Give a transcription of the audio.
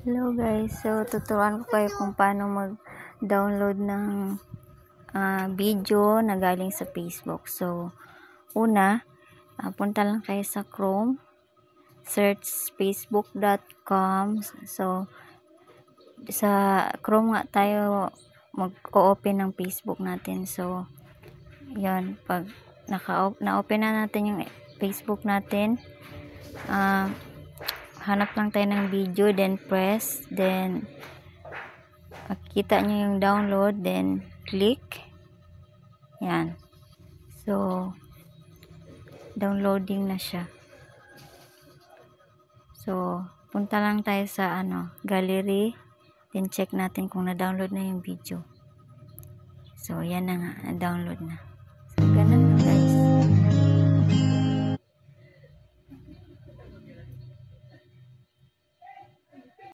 Hello guys, so tuturuan ko kayo kung paano mag-download ng video na galing sa Facebook. So, una, punta lang kayo sa Chrome, search facebook.com. So, sa Chrome nga tayo mag-o-open ng Facebook natin. So, yan, pag na-open na natin yung Facebook natin, hanap lang tayo ng video, then press, then makikita nyo yung download, then click. Yan. So, downloading na siya. So, punta lang tayo sa gallery, then check natin kung na-download na yung video. So, yan na nga, na-download na.